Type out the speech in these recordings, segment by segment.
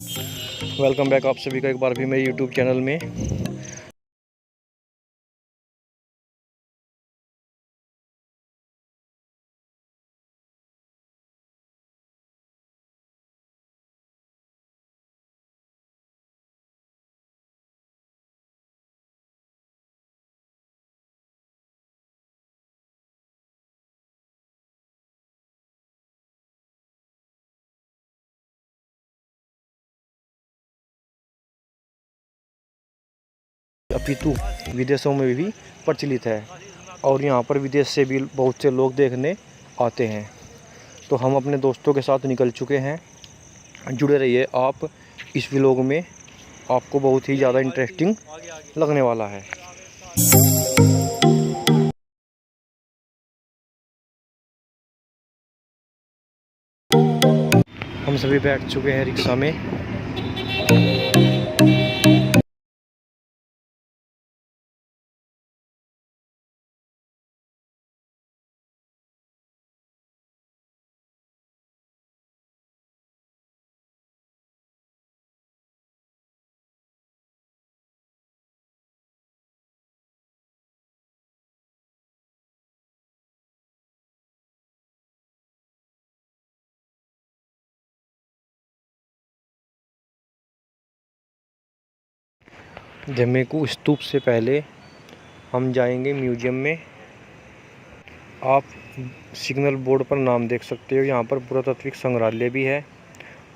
Welcome back आप सभी का एक बार भी मेरे यूट्यूब चैनल में। अपितु विदेशों में भी प्रचलित है और यहाँ पर विदेश से भी बहुत से लोग देखने आते हैं। तो हम अपने दोस्तों के साथ निकल चुके हैं। जुड़े रहिए आप इस व्लॉग में, आपको बहुत ही ज़्यादा इंटरेस्टिंग लगने वाला है। हम सभी बैठ चुके हैं रिक्शा में। जम्मू स्तूप से पहले हम जाएंगे म्यूजियम में। आप सिग्नल बोर्ड पर नाम देख सकते हो। यहाँ पर पुरातात्विक संग्रहालय भी है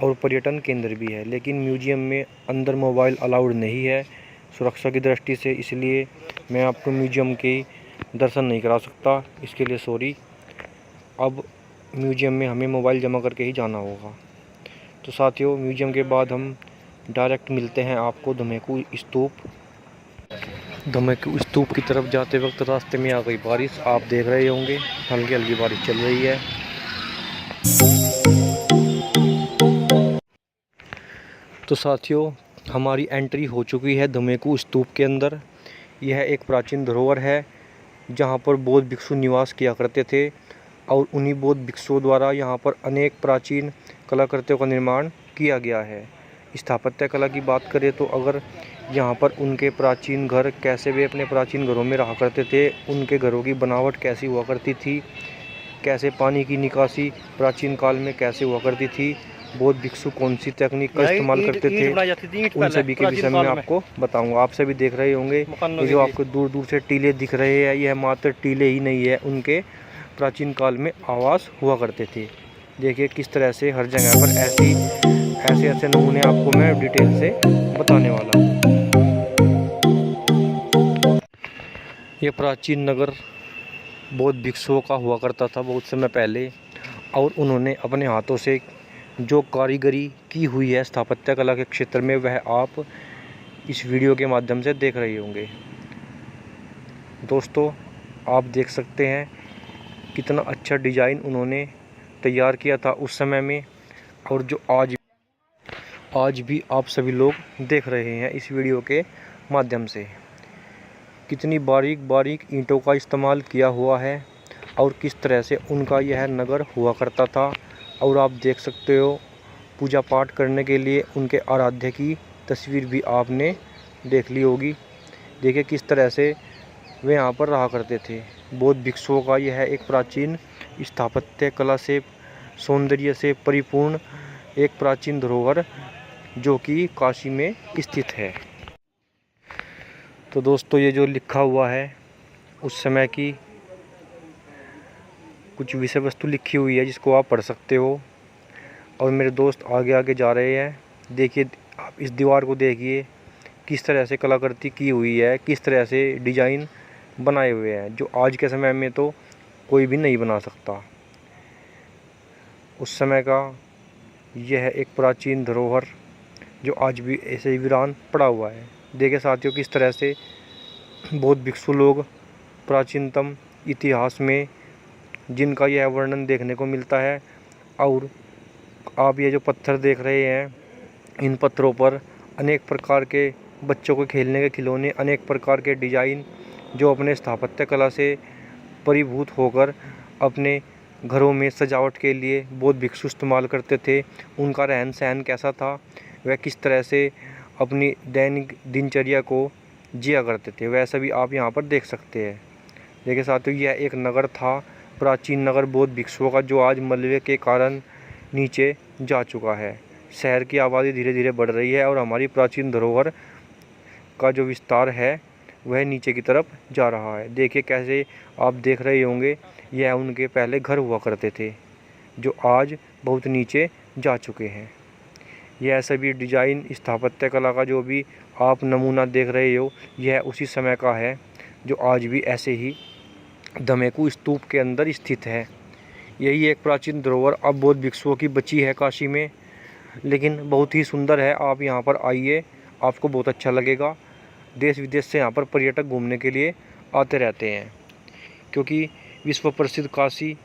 और पर्यटन केंद्र भी है, लेकिन म्यूजियम में अंदर मोबाइल अलाउड नहीं है सुरक्षा की दृष्टि से, इसलिए मैं आपको म्यूजियम के दर्शन नहीं करा सकता। इसके लिए सॉरी। अब म्यूजियम में हमें मोबाइल जमा करके ही जाना होगा। तो साथियों, म्यूजियम के बाद हम डायरेक्ट मिलते हैं आपको धमेकू स्तूप। धमेकू स्तूप की तरफ जाते वक्त रास्ते में आ गई बारिश। आप देख रहे होंगे हल्की हल्की बारिश चल रही है। तो साथियों, हमारी एंट्री हो चुकी है धमेकू स्तूप के अंदर। यह एक प्राचीन धरोहर है जहां पर बौद्ध भिक्षु निवास किया करते थे और उन्हीं बौद्ध भिक्षुओं द्वारा यहां पर अनेक प्राचीन कलाकृतियों का निर्माण किया गया है। स्थापत्य कला की बात करें तो अगर यहाँ पर उनके प्राचीन घर, कैसे वे अपने प्राचीन घरों में रहा करते थे, उनके घरों की बनावट कैसी हुआ करती थी, कैसे पानी की निकासी प्राचीन काल में कैसे हुआ करती थी, बौद्ध भिक्षु कौन सी तकनीक का इस्तेमाल करते थे, उन सभी के विषय में आपको बताऊंगा। आप सभी देख रहे होंगे ये जो आपको दूर दूर से टीले दिख रहे हैं, यह मात्र टीले ही नहीं है, उनके प्राचीन काल में आवास हुआ करते थे। देखिए किस तरह से हर जगह पर ऐसे नमूने आपको मैं डिटेल से बताने वाला हूँ। ये प्राचीन नगर बौद्ध भिक्षुओं का हुआ करता था बहुत समय पहले, और उन्होंने अपने हाथों से जो कारीगरी की हुई है स्थापत्य कला के क्षेत्र में, वह आप इस वीडियो के माध्यम से देख रहे होंगे। दोस्तों, आप देख सकते हैं कितना अच्छा डिज़ाइन उन्होंने तैयार किया था उस समय में, और जो आज भी आप सभी लोग देख रहे हैं इस वीडियो के माध्यम से। कितनी बारीक बारीक ईंटों का इस्तेमाल किया हुआ है और किस तरह से उनका यह नगर हुआ करता था। और आप देख सकते हो पूजा पाठ करने के लिए उनके आराध्य की तस्वीर भी आपने देख ली होगी। देखिए किस तरह से वे यहाँ पर रहा करते थे। बौद्ध भिक्षुओं का यह एक प्राचीन स्थापत्य कला से, सौंदर्य से परिपूर्ण एक प्राचीन धरोहर जो कि काशी में स्थित है। तो दोस्तों, ये जो लिखा हुआ है उस समय की कुछ विषय वस्तु लिखी हुई है जिसको आप पढ़ सकते हो। और मेरे दोस्त आगे आगे जा रहे हैं। देखिए आप इस दीवार को देखिए किस तरह से कलाकृति की हुई है, किस तरह से डिजाइन बनाए हुए हैं, जो आज के समय में तो कोई भी नहीं बना सकता। उस समय का यह एक प्राचीन धरोहर जो आज भी ऐसे ही वीरान पड़ा हुआ है। देखिए साथियों किस तरह से बौद्ध भिक्षु लोग प्राचीनतम इतिहास में जिनका यह वर्णन देखने को मिलता है। और आप ये जो पत्थर देख रहे हैं, इन पत्थरों पर अनेक प्रकार के बच्चों को खेलने के खिलौने, अनेक प्रकार के डिजाइन जो अपने स्थापत्य कला से परिभूत होकर अपने घरों में सजावट के लिए बौद्ध भिक्षु इस्तेमाल करते थे। उनका रहन सहन कैसा था, वह किस तरह से अपनी दैनिक दिनचर्या को जिया करते थे, वह सभी आप यहाँ पर देख सकते हैं। देखिए साथियों, यह एक नगर था, प्राचीन नगर बौद्ध भिक्षुओं का, जो आज मलबे के कारण नीचे जा चुका है। शहर की आबादी धीरे धीरे बढ़ रही है और हमारी प्राचीन धरोहर का जो विस्तार है वह नीचे की तरफ जा रहा है। देखिए कैसे आप देख रहे होंगे, यह उनके पहले घर हुआ करते थे जो आज बहुत नीचे जा चुके हैं। यह सभी डिजाइन स्थापत्य कला का जो भी आप नमूना देख रहे हो, यह उसी समय का है जो आज भी ऐसे ही धमेकू स्तूप के अंदर स्थित है। यही एक प्राचीन धरोहर अब बौद्ध भिक्षुओं की बची है काशी में, लेकिन बहुत ही सुंदर है। आप यहाँ पर आइए, आपको बहुत अच्छा लगेगा। देश विदेश से यहाँ पर पर्यटक घूमने के लिए आते रहते हैं, क्योंकि विश्व प्रसिद्ध काशी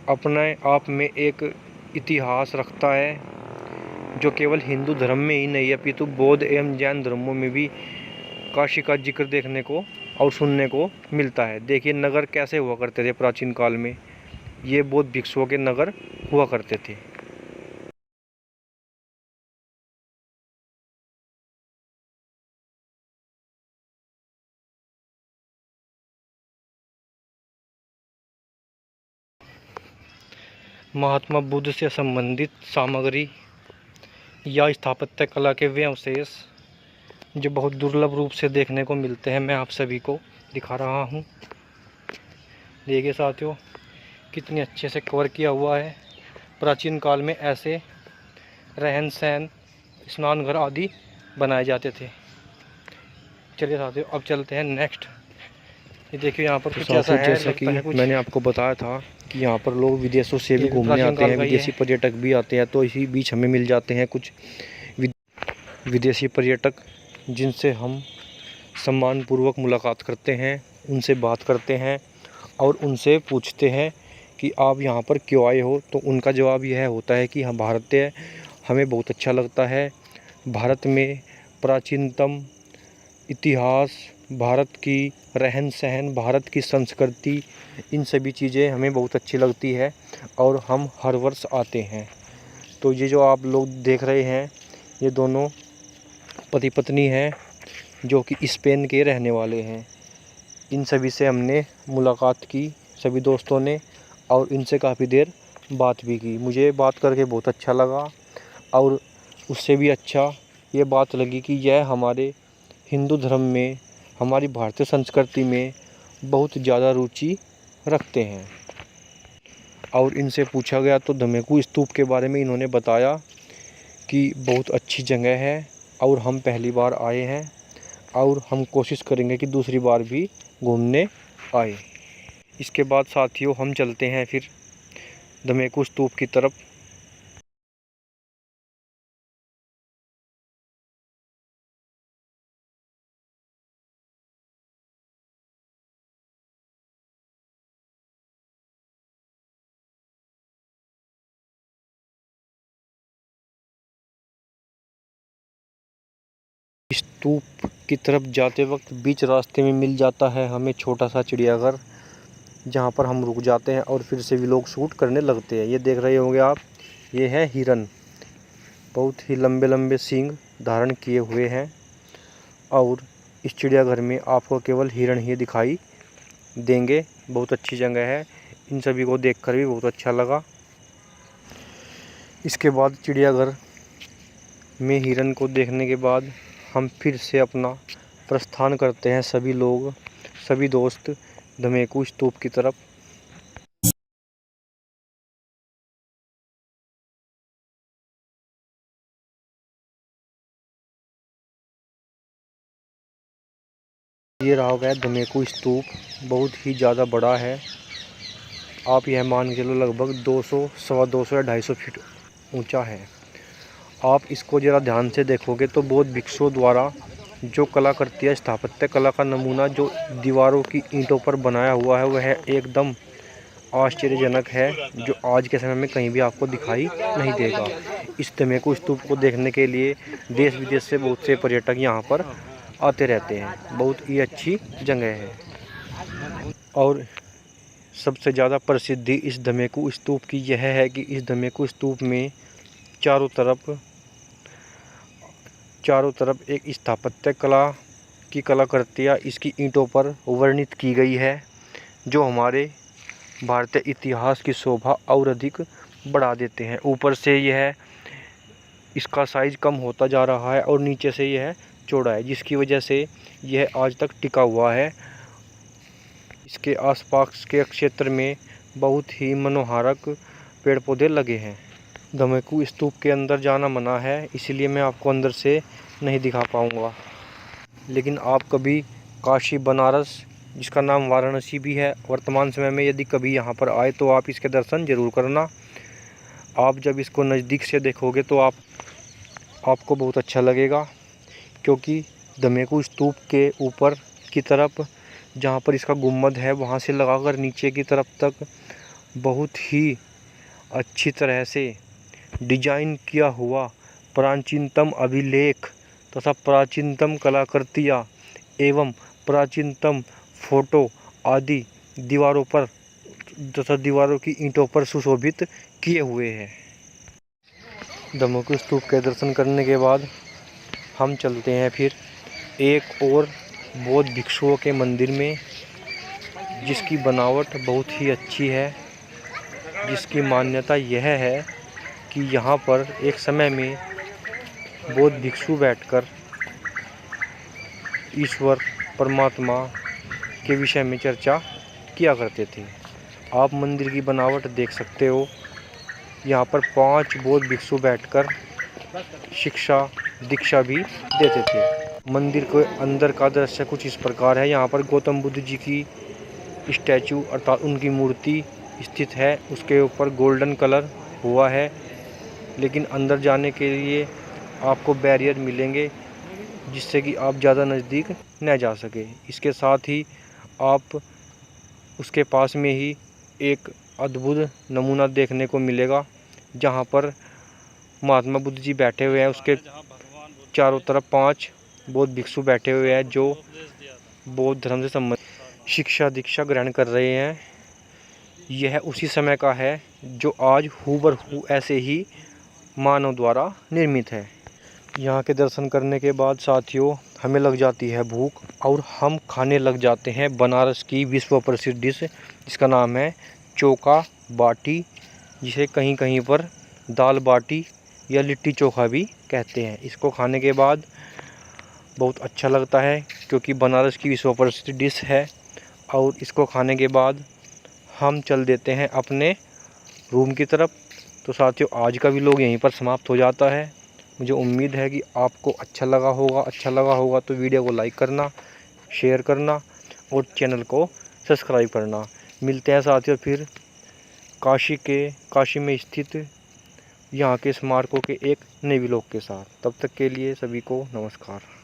अपने आप में एक इतिहास रखता है, जो केवल हिंदू धर्म में ही नहीं अपितु बौद्ध एवं जैन धर्मों में भी काशी का जिक्र देखने को और सुनने को मिलता है। देखिए नगर कैसे हुआ करते थे प्राचीन काल में, ये बौद्ध भिक्षुओं के नगर हुआ करते थे। महात्मा बुद्ध से संबंधित सामग्री या स्थापत्य कला के वे अवशेष जो बहुत दुर्लभ रूप से देखने को मिलते हैं, मैं आप सभी को दिखा रहा हूँ। देखिए साथियों, कितने अच्छे से कवर किया हुआ है। प्राचीन काल में ऐसे रहन सहन, स्नान घर आदि बनाए जाते थे। चलिए साथियों, अब चलते हैं नेक्स्ट। ये देखिए यहाँ पर कुछ ऐसा है, जैसा कि मैंने आपको बताया था कि यहाँ पर लोग विदेशों से भी घूमने आते हैं, विदेशी पर्यटक भी आते हैं। तो इसी बीच हमें मिल जाते हैं कुछ विदेशी पर्यटक, जिनसे हम सम्मानपूर्वक मुलाकात करते हैं, उनसे बात करते हैं और उनसे पूछते हैं कि आप यहाँ पर क्यों आए हो। तो उनका जवाब यह होता है कि हम भारतीय, हमें बहुत अच्छा लगता है। भारत में प्राचीनतम इतिहास, भारत की रहन सहन, भारत की संस्कृति, इन सभी चीज़ें हमें बहुत अच्छी लगती है और हम हर वर्ष आते हैं। तो ये जो आप लोग देख रहे हैं, ये दोनों पति पत्नी हैं जो कि स्पेन के रहने वाले हैं। इन सभी से हमने मुलाकात की, सभी दोस्तों ने, और इनसे काफ़ी देर बात भी की। मुझे बात करके बहुत अच्छा लगा और उससे भी अच्छा ये बात लगी कि यह हमारे हिंदू धर्म में, हमारी भारतीय संस्कृति में बहुत ज़्यादा रुचि रखते हैं। और इनसे पूछा गया तो धमेकू स्तूप के बारे में इन्होंने बताया कि बहुत अच्छी जगह है और हम पहली बार आए हैं और हम कोशिश करेंगे कि दूसरी बार भी घूमने आए। इसके बाद साथियों हम चलते हैं फिर धमेकू स्तूप की तरफ। स्तूप की तरफ जाते वक्त बीच रास्ते में मिल जाता है हमें छोटा सा चिड़ियाघर, जहाँ पर हम रुक जाते हैं और फिर से भी लोग शूट करने लगते हैं। ये देख रहे होंगे आप, ये है हिरन, बहुत ही लंबे लंबे सींग धारण किए हुए हैं और इस चिड़ियाघर में आपको केवल हिरन ही दिखाई देंगे। बहुत अच्छी जगह है, इन सभी को देखकर भी बहुत अच्छा लगा। इसके बाद चिड़ियाघर में हिरन को देखने के बाद हम फिर से अपना प्रस्थान करते हैं, सभी लोग, सभी दोस्त, धमेकू स्तूप की तरफ। ये रहा गया धमेकू स्तूप, बहुत ही ज़्यादा बड़ा है। आप यह मान के चलो लगभग 200, सवा 200 या 250 फीट ऊंचा है। आप इसको ज़रा ध्यान से देखोगे तो बौद्ध भिक्षुओं द्वारा जो कलाकृति है, स्थापत्य कला का नमूना जो दीवारों की ईंटों पर बनाया हुआ है, वह एकदम आश्चर्यजनक है, जो आज के समय में कहीं भी आपको दिखाई नहीं देगा। इस धमेकू स्तूप को देखने के लिए देश विदेश से बहुत से पर्यटक यहाँ पर आते रहते हैं। बहुत ही अच्छी जगह है और सबसे ज़्यादा प्रसिद्धि इस धमेकू स्तूप की यह है कि इस धमेकू स्तूप में चारों तरफ एक स्थापत्य कला की कलाकृतियाँ इसकी ईंटों पर वर्णित की गई है, जो हमारे भारतीय इतिहास की शोभा और अधिक बढ़ा देते हैं। ऊपर से यह इसका साइज़ कम होता जा रहा है और नीचे से यह चौड़ा है, जिसकी वजह से यह आज तक टिका हुआ है। इसके आसपास के क्षेत्र में बहुत ही मनोहारक पेड़ पौधे लगे हैं। धमेकू स्तूप के अंदर जाना मना है, इसलिए मैं आपको अंदर से नहीं दिखा पाऊँगा। लेकिन आप कभी काशी बनारस, जिसका नाम वाराणसी भी है, वर्तमान समय में यदि कभी यहाँ पर आए तो आप इसके दर्शन ज़रूर करना। आप जब इसको नज़दीक से देखोगे तो आपको बहुत अच्छा लगेगा, क्योंकि धमेकू स्तूप के ऊपर की तरफ जहाँ पर इसका गुम्बद है, वहाँ से लगाकर नीचे की तरफ तक बहुत ही अच्छी तरह से डिजाइन किया हुआ प्राचीनतम अभिलेख तथा प्राचीनतम कलाकृतियाँ एवं प्राचीनतम फोटो आदि दीवारों पर तथा दीवारों की ईंटों पर सुशोभित किए हुए हैं। धमेकू स्तूप के दर्शन करने के बाद हम चलते हैं फिर एक और बौद्ध भिक्षुओं के मंदिर में, जिसकी बनावट बहुत ही अच्छी है, जिसकी मान्यता यह है कि यहाँ पर एक समय में बौद्ध भिक्षु बैठकर ईश्वर परमात्मा के विषय में चर्चा किया करते थे। आप मंदिर की बनावट देख सकते हो। यहाँ पर 5 बौद्ध भिक्षु बैठकर शिक्षा दीक्षा भी देते थे। मंदिर के अंदर का दृश्य कुछ इस प्रकार है। यहाँ पर गौतम बुद्ध जी की स्टैचू अर्थात उनकी मूर्ति स्थित है, उसके ऊपर गोल्डन कलर हुआ है। लेकिन अंदर जाने के लिए आपको बैरियर मिलेंगे, जिससे कि आप ज़्यादा नज़दीक न जा सके। इसके साथ ही आप उसके पास में ही एक अद्भुत नमूना देखने को मिलेगा, जहाँ पर महात्मा बुद्ध जी बैठे हुए हैं। उसके चारों तरफ 5 बौद्ध भिक्षु बैठे हुए हैं, जो बौद्ध धर्म से संबंधित शिक्षा दीक्षा ग्रहण कर रहे हैं। यह उसी समय का है जो आज हूबहू ऐसे ही मानव द्वारा निर्मित है। यहाँ के दर्शन करने के बाद साथियों हमें लग जाती है भूख और हम खाने लग जाते हैं बनारस की विश्व प्रसिद्ध डिश, जिसका नाम है चोखा बाटी, जिसे कहीं कहीं पर दाल बाटी या लिट्टी चोखा भी कहते हैं। इसको खाने के बाद बहुत अच्छा लगता है, क्योंकि बनारस की विश्व प्रसिद्ध डिश है। और इसको खाने के बाद हम चल देते हैं अपने रूम की तरफ। तो साथियों आज का भी व्लॉग यहीं पर समाप्त हो जाता है। मुझे उम्मीद है कि आपको अच्छा लगा होगा तो वीडियो को लाइक करना, शेयर करना और चैनल को सब्सक्राइब करना। मिलते हैं साथियों फिर काशी में स्थित यहाँ के स्मारकों के एक नए व्लॉग के साथ। तब तक के लिए सभी को नमस्कार।